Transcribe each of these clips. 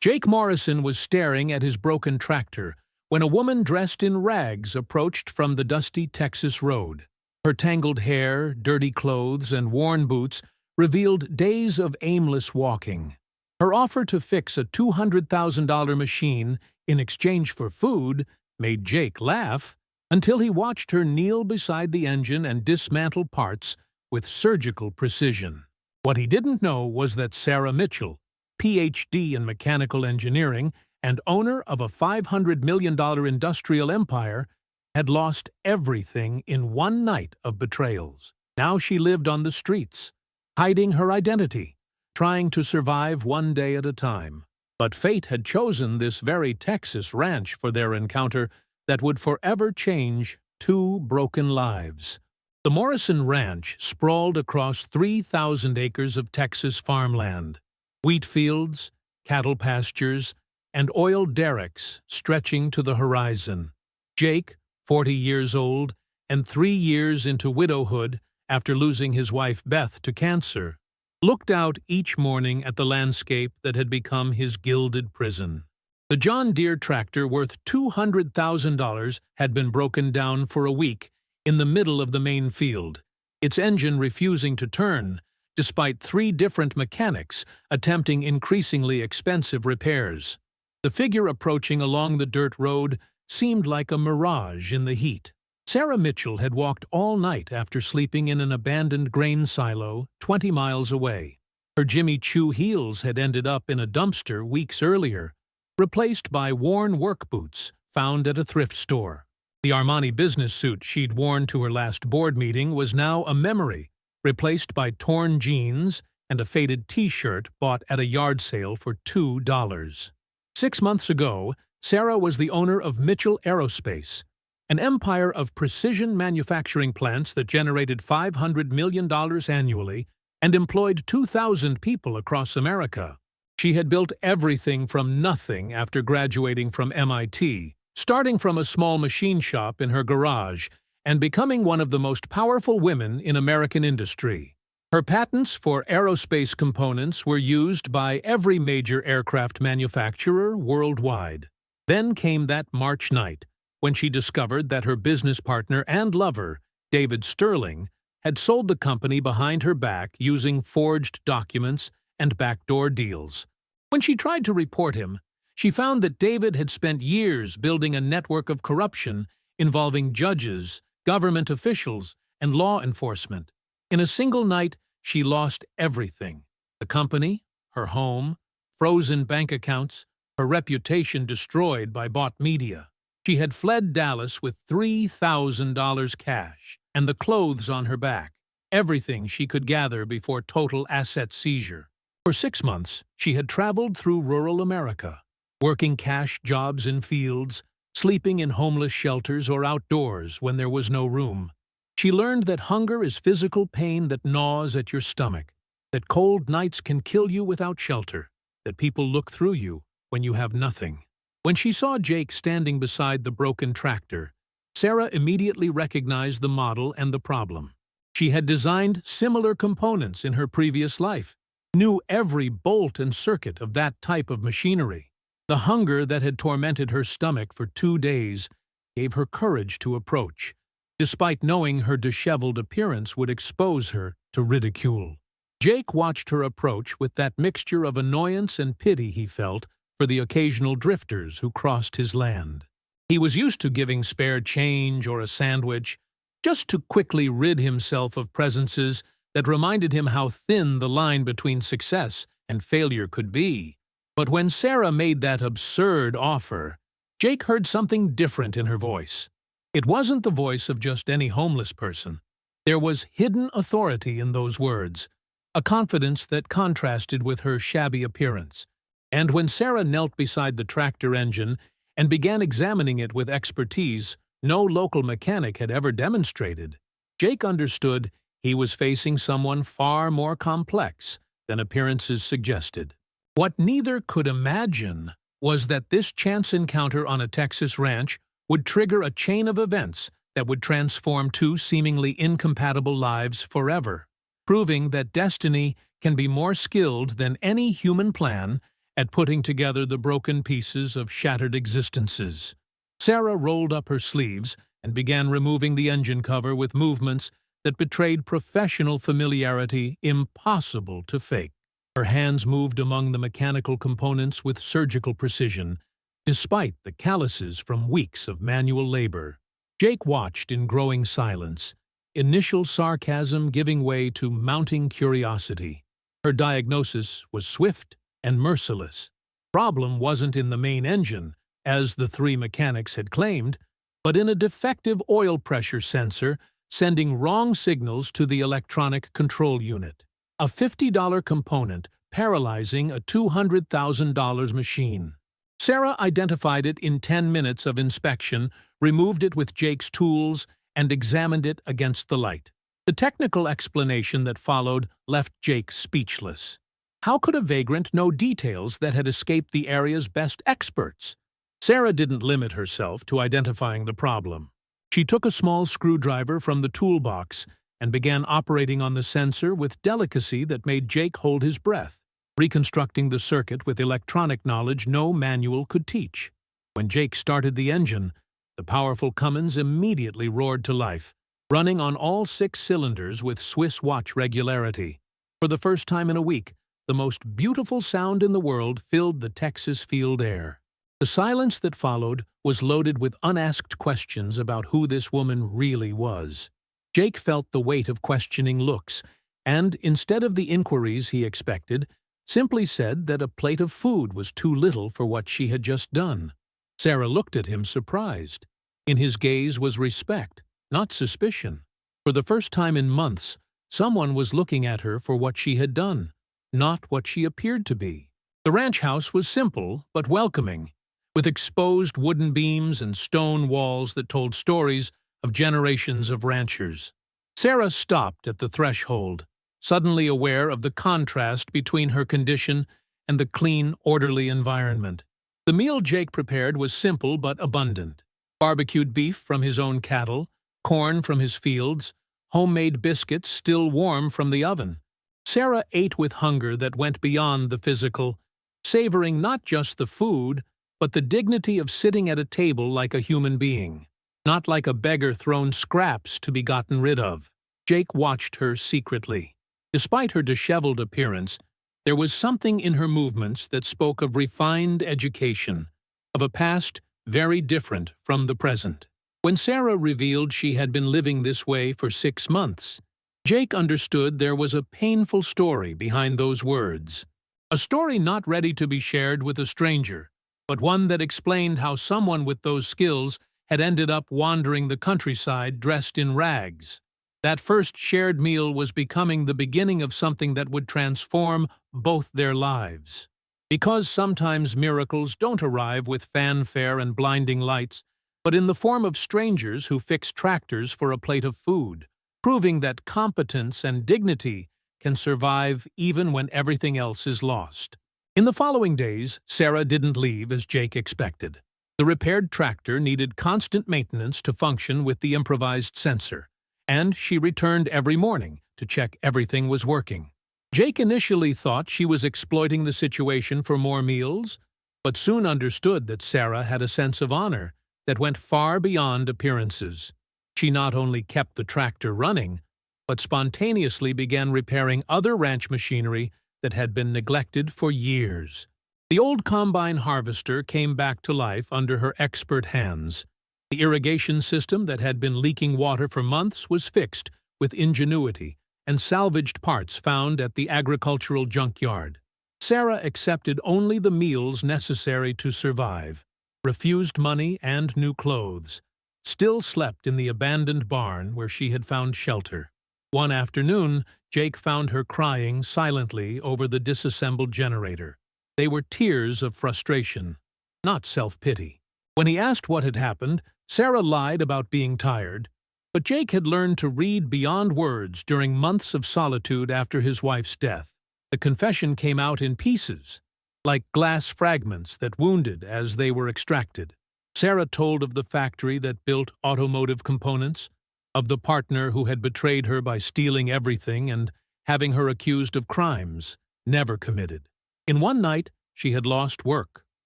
Jake Morrison was staring at his broken tractor when a woman dressed in rags approached from the dusty Texas road. Her tangled hair, dirty clothes, and worn boots revealed days of aimless walking. Her offer to fix a $200,000 machine in exchange for food made Jake laugh until he watched her kneel beside the engine and dismantle parts with surgical precision. What he didn't know was that Sarah Mitchell, Ph.D. in mechanical engineering and owner of a $500 million industrial empire, had lost everything in one night of betrayals. Now she lived on the streets, hiding her identity, trying to survive one day at a time. But fate had chosen this very Texas ranch for their encounter that would forever change two broken lives. The Morrison Ranch sprawled across 3,000 acres of Texas farmland. Wheat fields, cattle pastures, and oil derricks stretching to the horizon. Jake, 40 years old, and 3 years into widowhood after losing his wife Beth to cancer, looked out each morning at the landscape that had become his gilded prison. The John Deere tractor worth $200,000 had been broken down for a week in the middle of the main field, its engine refusing to turn, despite 3 different mechanics attempting increasingly expensive repairs. The figure approaching along the dirt road seemed like a mirage in the heat. Sarah Mitchell had walked all night after sleeping in an abandoned grain silo 20 miles away. Her Jimmy Choo heels had ended up in a dumpster weeks earlier, replaced by worn work boots found at a thrift store. The Armani business suit she'd worn to her last board meeting was now a memory, replaced by torn jeans and a faded T-shirt bought at a yard sale for $2. 6 months ago, Sarah was the owner of Mitchell Aerospace, an empire of precision manufacturing plants that generated $500 million annually and employed 2,000 people across America. She had built everything from nothing after graduating from MIT, starting from a small machine shop in her garage and becoming one of the most powerful women in American industry. Her patents for aerospace components were used by every major aircraft manufacturer worldwide. Then came that March night, when she discovered that her business partner and lover, David Sterling, had sold the company behind her back using forged documents and backdoor deals. When she tried to report him, she found that David had spent years building a network of corruption involving judges, government officials, and law enforcement. In a single night, she lost everything: the company, her home, frozen bank accounts, her reputation destroyed by bought media. She had fled Dallas with $3,000 cash and the clothes on her back, everything she could gather before total asset seizure. For 6 months, she had traveled through rural America, working cash jobs in fields, sleeping in homeless shelters or outdoors when there was no room. She learned that hunger is physical pain that gnaws at your stomach, that cold nights can kill you without shelter, that people look through you when you have nothing. When she saw Jake standing beside the broken tractor, Sarah immediately recognized the model and the problem. She had designed similar components in her previous life, knew every bolt and circuit of that type of machinery. The hunger that had tormented her stomach for 2 days gave her courage to approach, despite knowing her disheveled appearance would expose her to ridicule. Jake watched her approach with that mixture of annoyance and pity he felt for the occasional drifters who crossed his land. He was used to giving spare change or a sandwich, just to quickly rid himself of presences that reminded him how thin the line between success and failure could be. But when Sarah made that absurd offer, Jake heard something different in her voice. It wasn't the voice of just any homeless person. There was hidden authority in those words, a confidence that contrasted with her shabby appearance. And when Sarah knelt beside the tractor engine and began examining it with expertise no local mechanic had ever demonstrated, Jake understood he was facing someone far more complex than appearances suggested. What neither could imagine was that this chance encounter on a Texas ranch would trigger a chain of events that would transform two seemingly incompatible lives forever, proving that destiny can be more skilled than any human plan at putting together the broken pieces of shattered existences. Sarah rolled up her sleeves and began removing the engine cover with movements that betrayed professional familiarity impossible to fake. Her hands moved among the mechanical components with surgical precision, despite the calluses from weeks of manual labor. Jake watched in growing silence, initial sarcasm giving way to mounting curiosity. Her diagnosis was swift and merciless. The problem wasn't in the main engine, as the three mechanics had claimed, but in a defective oil pressure sensor sending wrong signals to the electronic control unit. A $50 component paralyzing a $200,000 machine. Sarah identified it in 10 minutes of inspection, removed it with Jake's tools, and examined it against the light. The technical explanation that followed left Jake speechless. How could a vagrant know details that had escaped the area's best experts? Sarah didn't limit herself to identifying the problem. She took a small screwdriver from the toolbox and began operating on the sensor with delicacy that made Jake hold his breath, reconstructing the circuit with electronic knowledge no manual could teach. When Jake started the engine, the powerful Cummins immediately roared to life, running on all 6 cylinders with Swiss watch regularity. For the first time in a week, the most beautiful sound in the world filled the Texas field air. The silence that followed was loaded with unasked questions about who this woman really was. Jake felt the weight of questioning looks, and instead of the inquiries he expected, simply said that a plate of food was too little for what she had just done. Sarah looked at him surprised. In his gaze was respect, not suspicion. For the first time in months, someone was looking at her for what she had done, not what she appeared to be. The ranch house was simple but welcoming, with exposed wooden beams and stone walls that told stories of generations of ranchers. Sarah stopped at the threshold, suddenly aware of the contrast between her condition and the clean, orderly environment. The meal Jake prepared was simple but abundant. Barbecued beef from his own cattle, corn from his fields, homemade biscuits still warm from the oven. Sarah ate with hunger that went beyond the physical, savoring not just the food, but the dignity of sitting at a table like a human being, not like a beggar thrown scraps to be gotten rid of. Jake watched her secretly. Despite her disheveled appearance, there was something in her movements that spoke of refined education, of a past very different from the present. When Sarah revealed she had been living this way for 6 months, Jake understood there was a painful story behind those words. A story not ready to be shared with a stranger, but one that explained how someone with those skills had ended up wandering the countryside dressed in rags. That first shared meal was becoming the beginning of something that would transform both their lives. Because sometimes miracles don't arrive with fanfare and blinding lights, but in the form of strangers who fix tractors for a plate of food, proving that competence and dignity can survive even when everything else is lost. In the following days, Sarah didn't leave as Jake expected. The repaired tractor needed constant maintenance to function with the improvised sensor, and she returned every morning to check everything was working. Jake initially thought she was exploiting the situation for more meals, but soon understood that Sarah had a sense of honor that went far beyond appearances. She not only kept the tractor running, but spontaneously began repairing other ranch machinery that had been neglected for years. The old combine harvester came back to life under her expert hands. The irrigation system that had been leaking water for months was fixed with ingenuity and salvaged parts found at the agricultural junkyard. Sarah accepted only the meals necessary to survive, refused money and new clothes, still slept in the abandoned barn where she had found shelter. One afternoon, Jake found her crying silently over the disassembled generator. They were tears of frustration, not self-pity. When he asked what had happened, Sarah lied about being tired, but Jake had learned to read beyond words during months of solitude after his wife's death. The confession came out in pieces, like glass fragments that wounded as they were extracted. Sarah told of the factory that built automotive components, of the partner who had betrayed her by stealing everything and having her accused of crimes never committed. In one night, she had lost work,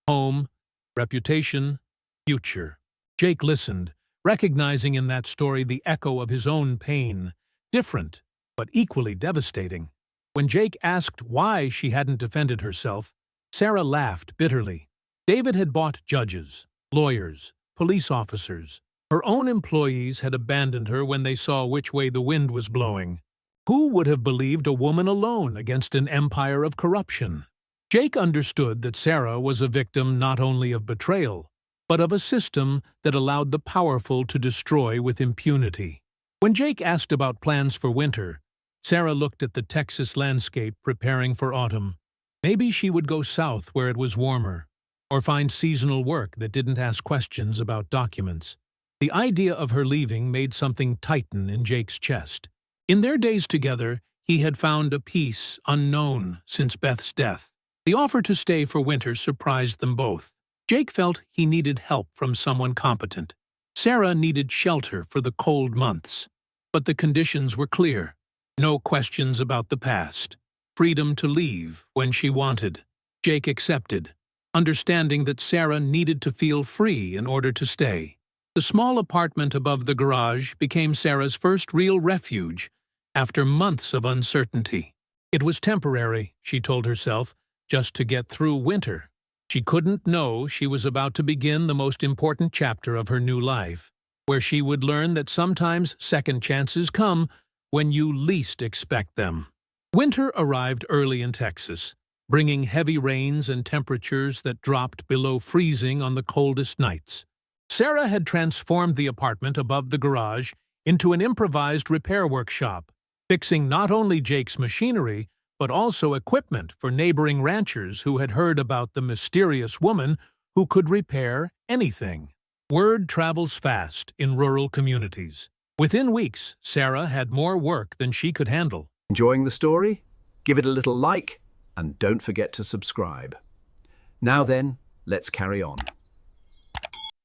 home, reputation, future. Jake listened, recognizing in that story the echo of his own pain, different, but equally devastating. When Jake asked why she hadn't defended herself, Sarah laughed bitterly. David had bought judges, lawyers, police officers. Her own employees had abandoned her when they saw which way the wind was blowing. Who would have believed a woman alone against an empire of corruption? Jake understood that Sarah was a victim not only of betrayal, but of a system that allowed the powerful to destroy with impunity. When Jake asked about plans for winter, Sarah looked at the Texas landscape preparing for autumn. Maybe she would go south where it was warmer, or find seasonal work that didn't ask questions about documents. The idea of her leaving made something tighten in Jake's chest. In their days together, he had found a peace unknown since Beth's death. The offer to stay for winter surprised them both. Jake felt he needed help from someone competent. Sarah needed shelter for the cold months. But the conditions were clear. No questions about the past. Freedom to leave when she wanted. Jake accepted, understanding that Sarah needed to feel free in order to stay. The small apartment above the garage became Sarah's first real refuge after months of uncertainty. It was temporary, she told herself, just to get through winter. She couldn't know she was about to begin the most important chapter of her new life, where she would learn that sometimes second chances come when you least expect them. Winter arrived early in Texas, bringing heavy rains and temperatures that dropped below freezing on the coldest nights. Sarah had transformed the apartment above the garage into an improvised repair workshop, fixing not only Jake's machinery, but also equipment for neighboring ranchers who had heard about the mysterious woman who could repair anything. Word travels fast in rural communities. Within weeks, Sarah had more work than she could handle. Enjoying the story? Give it a little like, and don't forget to subscribe. Now then, let's carry on.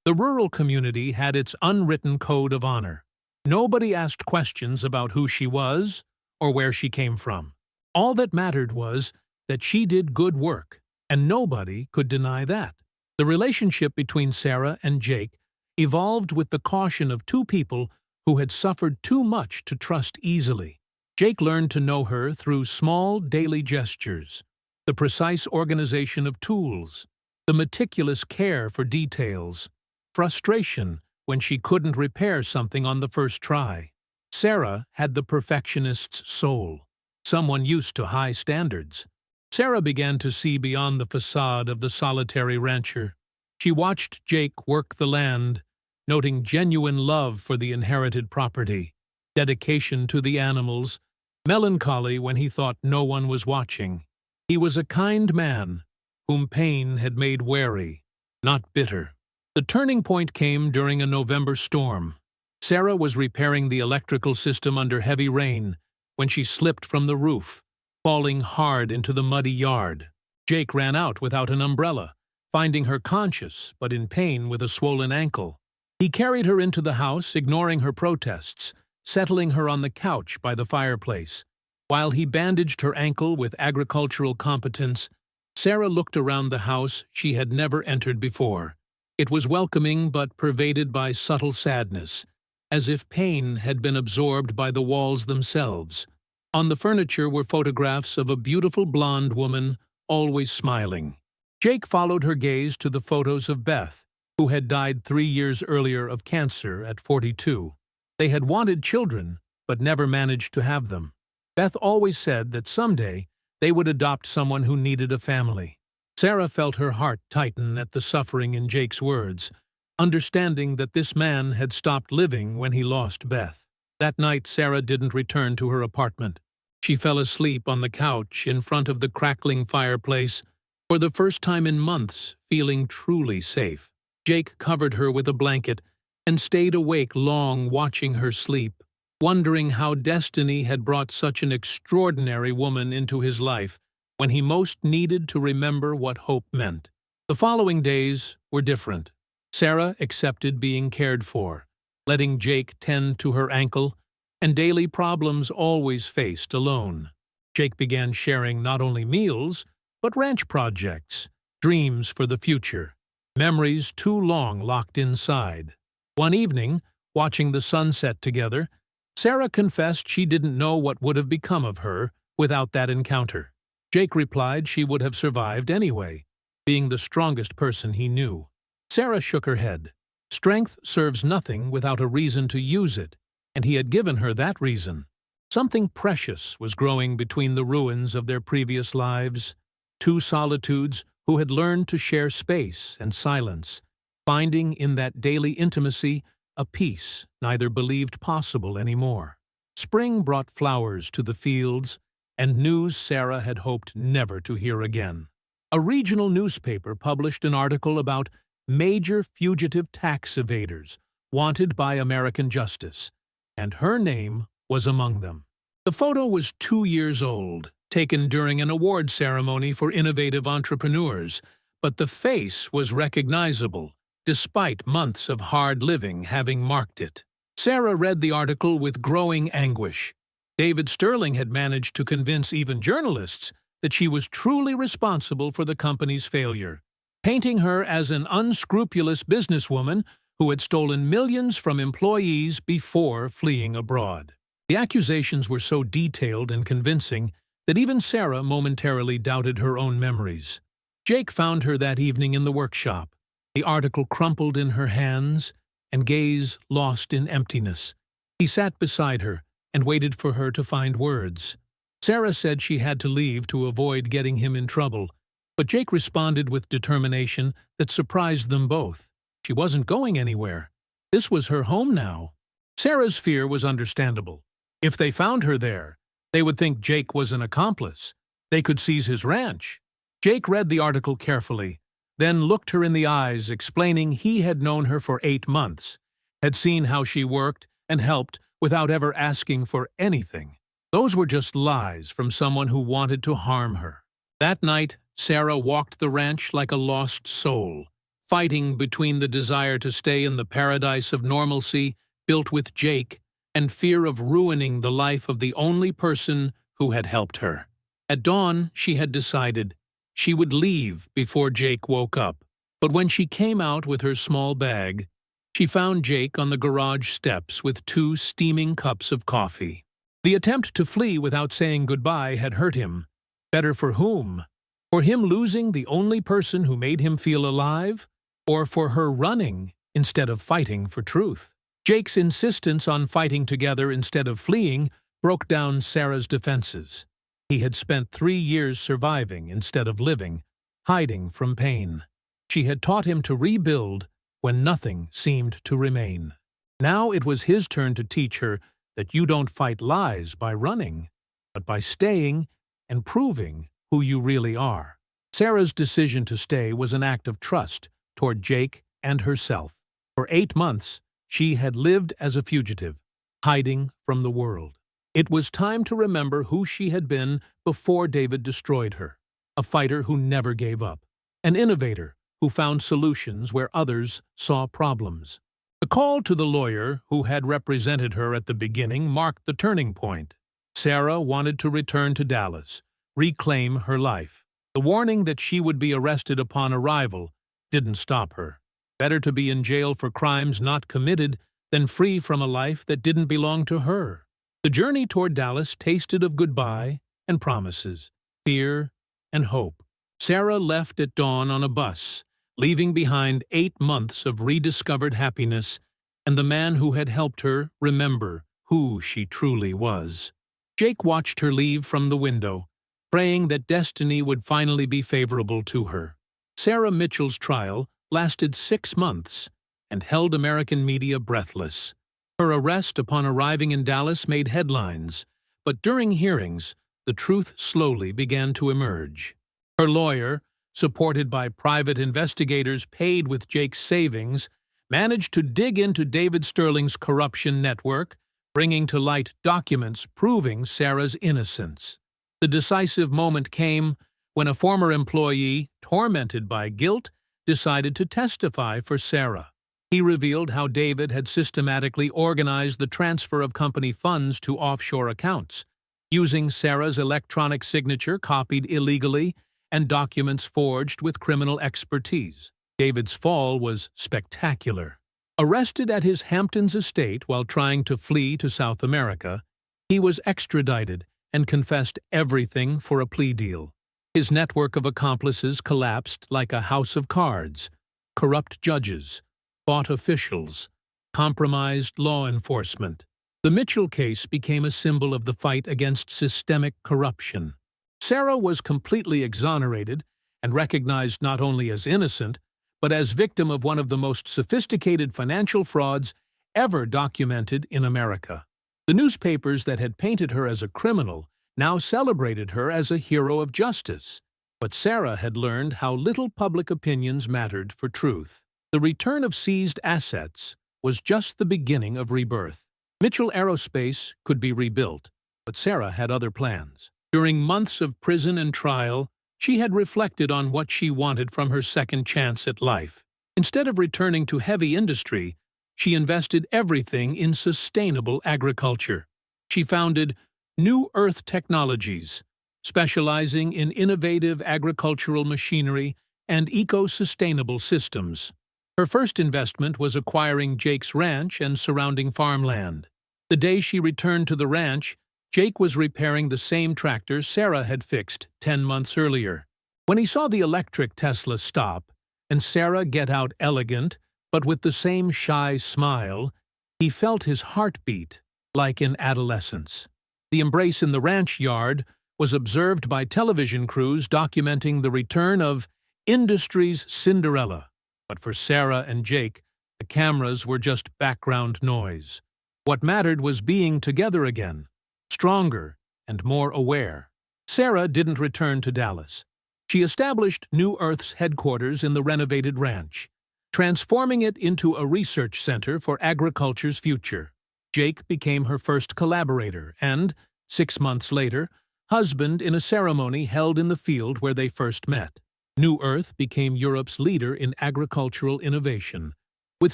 The rural community had its unwritten code of honor. Nobody asked questions about who she was or where she came from. All that mattered was that she did good work, and nobody could deny that. The relationship between Sarah and Jake evolved with the caution of two people who had suffered too much to trust easily. Jake learned to know her through small daily gestures, the precise organization of tools, the meticulous care for details, frustration when she couldn't repair something on the first try. Sarah had the perfectionist's soul, someone used to high standards. Sarah began to see beyond the facade of the solitary rancher. She watched Jake work the land, noting genuine love for the inherited property, dedication to the animals, melancholy when he thought no one was watching. He was a kind man, whom pain had made wary, not bitter. The turning point came during a November storm. Sarah was repairing the electrical system under heavy rain when she slipped from the roof, falling hard into the muddy yard. Jake ran out without an umbrella, finding her conscious but in pain with a swollen ankle. He carried her into the house, ignoring her protests, settling her on the couch by the fireplace. While he bandaged her ankle with agricultural competence, Sarah looked around the house she had never entered before. It was welcoming but pervaded by subtle sadness, as if pain had been absorbed by the walls themselves. On the furniture were photographs of a beautiful blonde woman, always smiling. Jake followed her gaze to the photos of Beth, who had died 3 years earlier of cancer at 42. They had wanted children, but never managed to have them. Beth always said that someday they would adopt someone who needed a family. Sarah felt her heart tighten at the suffering in Jake's words, understanding that this man had stopped living when he lost Beth. That night, Sarah didn't return to her apartment. She fell asleep on the couch in front of the crackling fireplace, for the first time in months, feeling truly safe. Jake covered her with a blanket and stayed awake long watching her sleep, wondering how destiny had brought such an extraordinary woman into his life when he most needed to remember what hope meant. The following days were different. Sarah accepted being cared for, letting Jake tend to her ankle, and daily problems always faced alone. Jake began sharing not only meals, but ranch projects, dreams for the future, memories too long locked inside. One evening, watching the sunset together, Sarah confessed she didn't know what would have become of her without that encounter. Jake replied she would have survived anyway, being the strongest person he knew. Sarah shook her head. Strength serves nothing without a reason to use it, and he had given her that reason. Something precious was growing between the ruins of their previous lives. Two solitudes who had learned to share space and silence, finding in that daily intimacy a peace neither believed possible anymore. Spring brought flowers to the fields, and news Sarah had hoped never to hear again. A regional newspaper published an article about major fugitive tax evaders wanted by American justice, and her name was among them. The photo was 2 years old, taken during an award ceremony for innovative entrepreneurs, but the face was recognizable, despite months of hard living having marked it. Sarah read the article with growing anguish. David Sterling had managed to convince even journalists that she was truly responsible for the company's failure, painting her as an unscrupulous businesswoman who had stolen millions from employees before fleeing abroad. The accusations were so detailed and convincing that even Sarah momentarily doubted her own memories. Jake found her that evening in the workshop, the article crumpled in her hands and gaze lost in emptiness. He sat beside her and waited for her to find words. Sarah said she had to leave to avoid getting him in trouble, but Jake responded with determination that surprised them both. She wasn't going anywhere. This was her home now. Sarah's fear was understandable. If they found her there, they would think Jake was an accomplice. They could seize his ranch. Jake read the article carefully, then looked her in the eyes, explaining he had known her for 8 months, had seen how she worked and helped without ever asking for anything. Those were just lies from someone who wanted to harm her. That night, Sarah walked the ranch like a lost soul, fighting between the desire to stay in the paradise of normalcy built with Jake and fear of ruining the life of the only person who had helped her. At dawn, she had decided she would leave before Jake woke up. But when she came out with her small bag, she found Jake on the garage steps with 2 steaming cups of coffee. The attempt to flee without saying goodbye had hurt him. Better for whom? For him losing the only person who made him feel alive? Or for her running instead of fighting for truth? Jake's insistence on fighting together instead of fleeing broke down Sarah's defenses. He had spent 3 years surviving instead of living, hiding from pain. She had taught him to rebuild when nothing seemed to remain. Now it was his turn to teach her that you don't fight lies by running, but by staying and proving who you really are. Sarah's decision to stay was an act of trust toward Jake and herself. For 8 months, she had lived as a fugitive, hiding from the world. It was time to remember who she had been before David destroyed her. A fighter who never gave up. An innovator who found solutions where others saw problems. The call to the lawyer who had represented her at the beginning marked the turning point. Sarah wanted to return to Dallas, reclaim her life. The warning that she would be arrested upon arrival didn't stop her. Better to be in jail for crimes not committed than free from a life that didn't belong to her. The journey toward Dallas tasted of goodbye and promises, fear and hope. Sarah left at dawn on a bus, leaving behind 8 months of rediscovered happiness and the man who had helped her remember who she truly was. Jake watched her leave from the window, praying that destiny would finally be favorable to her. Sarah Mitchell's trial lasted 6 months and held American media breathless. Her arrest upon arriving in Dallas made headlines, but during hearings, the truth slowly began to emerge. Her lawyer, supported by private investigators paid with Jake's savings, managed to dig into David Sterling's corruption network, bringing to light documents proving Sarah's innocence. The decisive moment came when a former employee, tormented by guilt, decided to testify for Sarah. He revealed how David had systematically organized the transfer of company funds to offshore accounts, using Sarah's electronic signature copied illegally and documents forged with criminal expertise. David's fall was spectacular. Arrested at his Hamptons estate while trying to flee to South America, he was extradited and confessed everything for a plea deal. His network of accomplices collapsed like a house of cards. Corrupt judges, bought officials, compromised law enforcement. The Mitchell case became a symbol of the fight against systemic corruption. Sarah was completely exonerated and recognized not only as innocent, but as victim of one of the most sophisticated financial frauds ever documented in America. The newspapers that had painted her as a criminal now celebrated her as a hero of justice. But Sarah had learned how little public opinions mattered for truth. The return of seized assets was just the beginning of rebirth. Mitchell Aerospace could be rebuilt, but Sarah had other plans. During months of prison and trial, she had reflected on what she wanted from her second chance at life. Instead of returning to heavy industry, she invested everything in sustainable agriculture. She founded New Earth Technologies, specializing in innovative agricultural machinery and eco-sustainable systems. Her first investment was acquiring Jake's ranch and surrounding farmland. The day she returned to the ranch, Jake was repairing the same tractor Sarah had fixed 10 months earlier. When he saw the electric Tesla stop and Sarah get out elegant, but with the same shy smile, he felt his heart beat, like in adolescence. The embrace in the ranch yard was observed by television crews documenting the return of industry's Cinderella. But for Sarah and Jake, the cameras were just background noise. What mattered was being together again, stronger and more aware. Sarah didn't return to Dallas. She established New Earth's headquarters in the renovated ranch, transforming it into a research center for agriculture's future. Jake became her first collaborator and, 6 months later, husband in a ceremony held in the field where they first met. New Earth became Europe's leader in agricultural innovation, with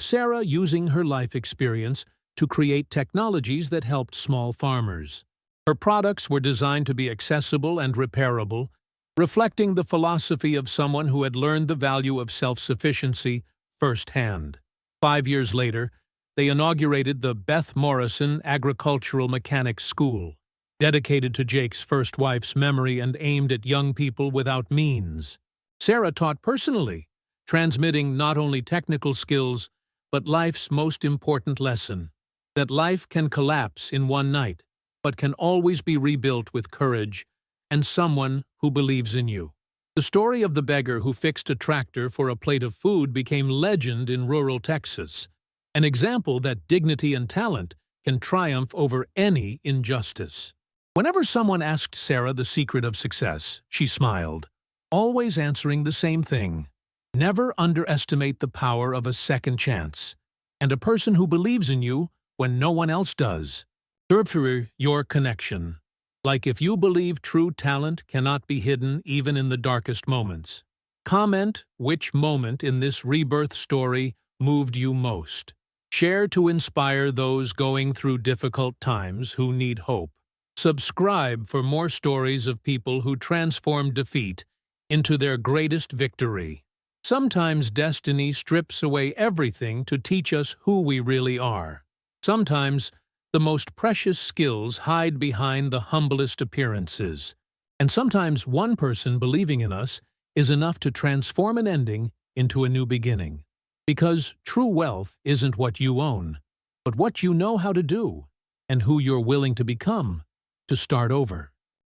Sarah using her life experience to create technologies that helped small farmers. Her products were designed to be accessible and repairable, reflecting the philosophy of someone who had learned the value of self-sufficiency firsthand. 5 years later, they inaugurated the Beth Morrison Agricultural Mechanics School, dedicated to Jake's first wife's memory and aimed at young people without means. Sarah taught personally, transmitting not only technical skills, but life's most important lesson, that life can collapse in one night, but can always be rebuilt with courage and someone who believes in you. The story of the beggar who fixed a tractor for a plate of food became legend in rural Texas, an example that dignity and talent can triumph over any injustice. Whenever someone asked Sarah the secret of success, she smiled, always answering the same thing: never underestimate the power of a second chance, and a person who believes in you when no one else does. Nurture your connection. Like if you believe true talent cannot be hidden even in the darkest moments. Comment which moment in this rebirth story moved you most. Share to inspire those going through difficult times who need hope. Subscribe for more stories of people who transform defeat into their greatest victory. Sometimes destiny strips away everything to teach us who we really are. Sometimes the most precious skills hide behind the humblest appearances. And sometimes one person believing in us is enough to transform an ending into a new beginning. Because true wealth isn't what you own, but what you know how to do, and who you're willing to become to start over.